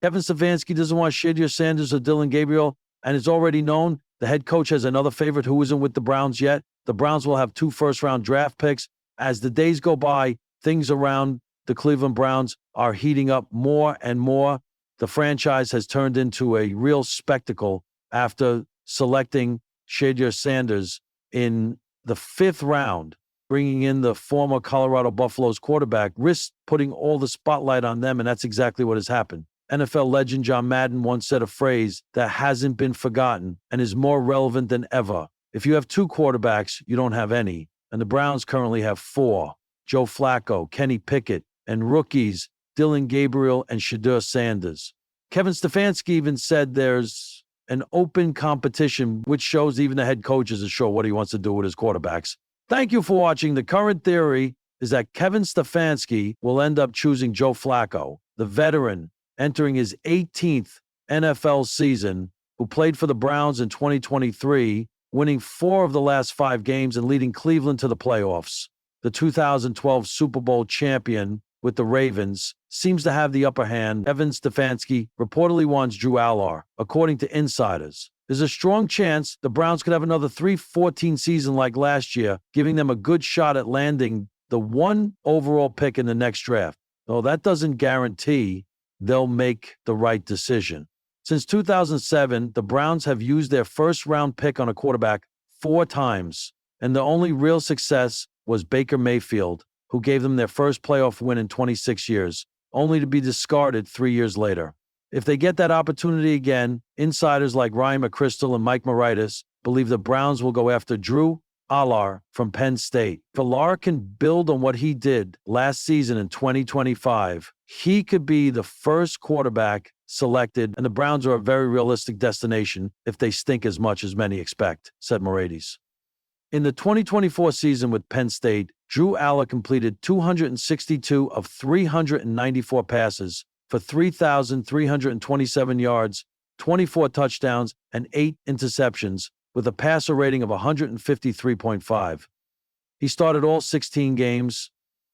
Kevin Stefanski doesn't want Shedeur Sanders or Dillon Gabriel, and it's already known the head coach has another favorite who isn't with the Browns yet. The Browns will have 2 first-round draft picks. As the days go by, things around the Cleveland Browns are heating up more and more. The franchise has turned into a real spectacle after selecting Shedeur Sanders in the 5th round, bringing in the former Colorado Buffaloes quarterback, risks putting all the spotlight on them, and that's exactly what has happened. NFL legend John Madden once said a phrase that hasn't been forgotten and is more relevant than ever. If you have 2 quarterbacks, you don't have any. And the Browns currently have 4. Joe Flacco, Kenny Pickett, and rookies Dillon Gabriel and Shedeur Sanders. Kevin Stefanski even said there's an open competition, which shows even the head coach isn't sure what he wants to do with his quarterbacks. Thank you for watching. The current theory is that Kevin Stefanski will end up choosing Joe Flacco, the veteran entering his 18th NFL season, who played for the Browns in 2023, winning 4 of the last 5 games and leading Cleveland to the playoffs. The 2012 Super Bowl champion with the Ravens seems to have the upper hand. Kevin Stefanski reportedly wants Drew Aller, according to insiders. There's a strong chance the Browns could have another 3-14 season like last year, giving them a good shot at landing the 1 overall pick in the next draft. Though that doesn't guarantee they'll make the right decision. Since 2007, the Browns have used their first-round pick on a quarterback 4 times, and the only real success was Baker Mayfield, who gave them their first playoff win in 26 years, only to be discarded 3 years later. If they get that opportunity again, insiders like Ryan McChrystal and Mike Moritas believe the Browns will go after Drew Aller from Penn State. If Aller can build on what he did last season in 2025, he could be the first quarterback selected, and the Browns are a very realistic destination if they stink as much as many expect, said Moritas. In the 2024 season with Penn State, Drew Aller completed 262 of 394 passes for 3,327 yards, 24 touchdowns, and 8 interceptions, with a passer rating of 153.5. He started all 16 games,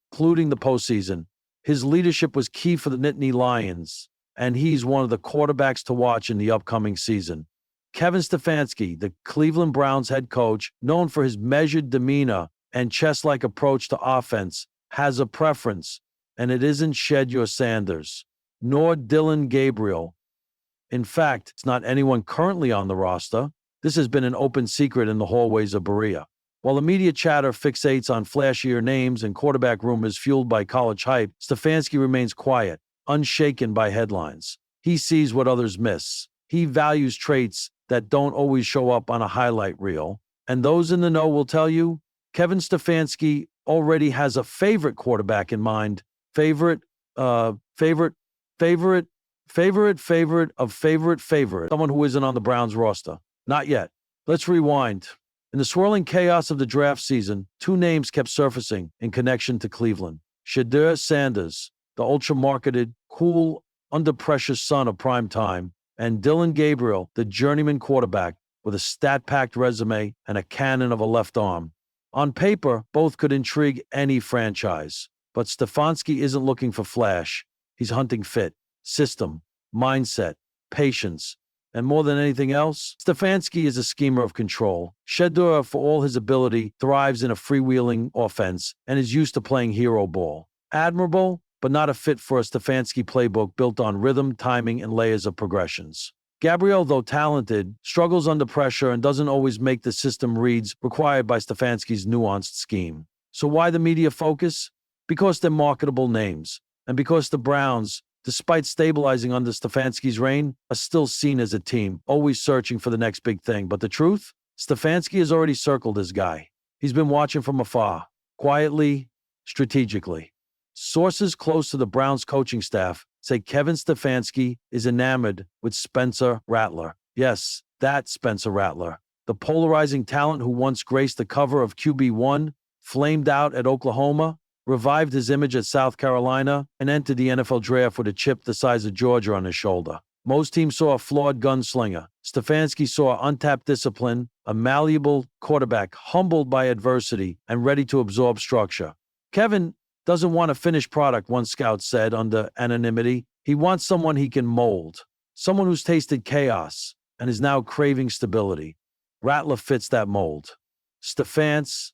including the postseason. His leadership was key for the Nittany Lions, and he's one of the quarterbacks to watch in the upcoming season. Kevin Stefanski, the Cleveland Browns head coach, known for his measured demeanor and chess-like approach to offense, has a preference, and it isn't Shedeur Sanders, nor Dillon Gabriel. In fact, it's not anyone currently on the roster. This has been an open secret in the hallways of Berea. While the media chatter fixates on flashier names and quarterback rumors fueled by college hype, Stefanski remains quiet, unshaken by headlines. He sees what others miss. He values traits that don't always show up on a highlight reel. And those in the know will tell you, Kevin Stefanski already has a favorite quarterback in mind. Favorite of favorite. Someone who isn't on the Browns roster. Not yet. Let's rewind. In the swirling chaos of the draft season, 2 names kept surfacing in connection to Cleveland. Shedeur Sanders, the ultra-marketed, cool, under-pressure son of prime time, and Dillon Gabriel, the journeyman quarterback with a stat-packed resume and a cannon of a left arm. On paper, both could intrigue any franchise, but Stefanski isn't looking for flash. He's hunting fit, system, mindset, patience, and more than anything else, Stefanski is a schemer of control. Shedeur, for all his ability, thrives in a freewheeling offense and is used to playing hero ball. Admirable, but not a fit for a Stefanski playbook built on rhythm, timing, and layers of progressions. Gabriel, though talented, struggles under pressure and doesn't always make the system reads required by Stefanski's nuanced scheme. So why the media focus? Because they're marketable names, and because the Browns, despite stabilizing under Stefanski's reign, are still seen as a team, always searching for the next big thing. But the truth? Stefanski has already circled his guy. He's been watching from afar, quietly, strategically. Sources close to the Browns coaching staff say Kevin Stefanski is enamored with Spencer Rattler. Yes, that Spencer Rattler, the polarizing talent who once graced the cover of QB1, flamed out at Oklahoma, revived his image at South Carolina, and entered the NFL draft with a chip the size of Georgia on his shoulder. Most teams saw a flawed gunslinger. Stefanski saw untapped discipline, a malleable quarterback humbled by adversity and ready to absorb structure. Kevin doesn't want a finished product, one scout said under anonymity. He wants someone he can mold, someone who's tasted chaos and is now craving stability. Rattler fits that mold. Stefanski,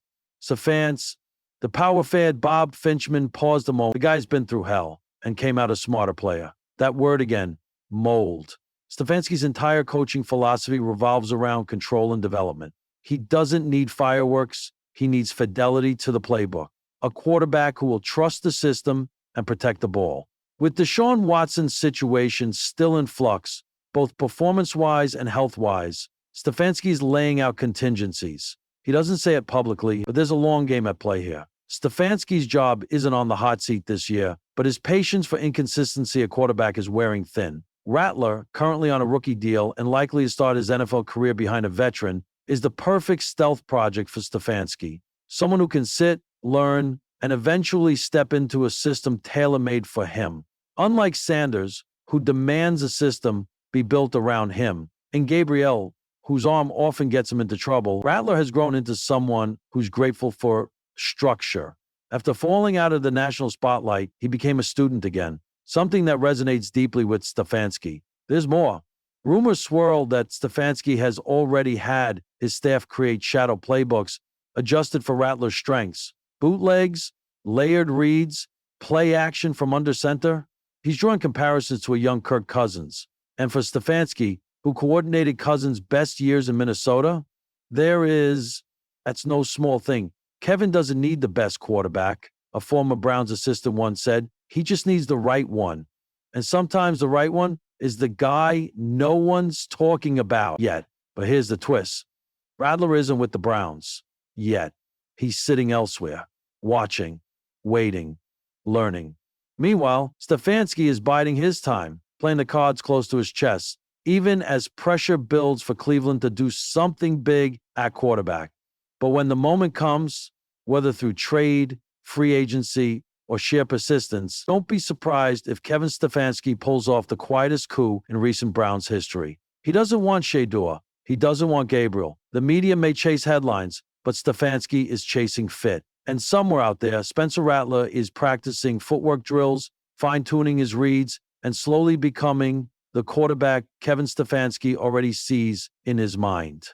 the power fad Bob Finchman paused a moment. The guy's been through hell and came out a smarter player. That word again, mold. Stefanski's entire coaching philosophy revolves around control and development. He doesn't need fireworks. He needs fidelity to the playbook. A quarterback who will trust the system and protect the ball. With Deshaun Watson's situation still in flux, both performance-wise and health-wise, Stefanski's laying out contingencies. He doesn't say it publicly, but there's a long game at play here. Stefanski's job isn't on the hot seat this year, but his patience for inconsistency at quarterback is wearing thin. Rattler, currently on a rookie deal and likely to start his NFL career behind a veteran, is the perfect stealth project for Stefanski. Someone who can sit, learn, and eventually step into a system tailor-made for him. Unlike Sanders, who demands a system be built around him, and Gabriel, whose arm often gets him into trouble, Rattler has grown into someone who's grateful for structure. After falling out of the national spotlight, he became a student again, something that resonates deeply with Stefanski. There's more. Rumors swirl that Stefanski has already had his staff create shadow playbooks adjusted for Rattler's strengths. Bootlegs, layered reads, play action from under center. He's drawing comparisons to a young Kirk Cousins. And for Stefanski, who coordinated Cousins' best years in Minnesota, that's no small thing. Kevin doesn't need the best quarterback, a former Browns assistant once said. He just needs the right one. And sometimes the right one is the guy no one's talking about yet. But here's the twist. Rattler isn't with the Browns yet. He's sitting elsewhere, watching, waiting, learning. Meanwhile, Stefanski is biding his time, playing the cards close to his chest, even as pressure builds for Cleveland to do something big at quarterback. But when the moment comes, whether through trade, free agency, or sheer persistence, don't be surprised if Kevin Stefanski pulls off the quietest coup in recent Browns history. He doesn't want Shedeur. He doesn't want Gabriel. The media may chase headlines, but Stefanski is chasing fit. And somewhere out there, Spencer Rattler is practicing footwork drills, fine-tuning his reads, and slowly becoming the quarterback Kevin Stefanski already sees in his mind.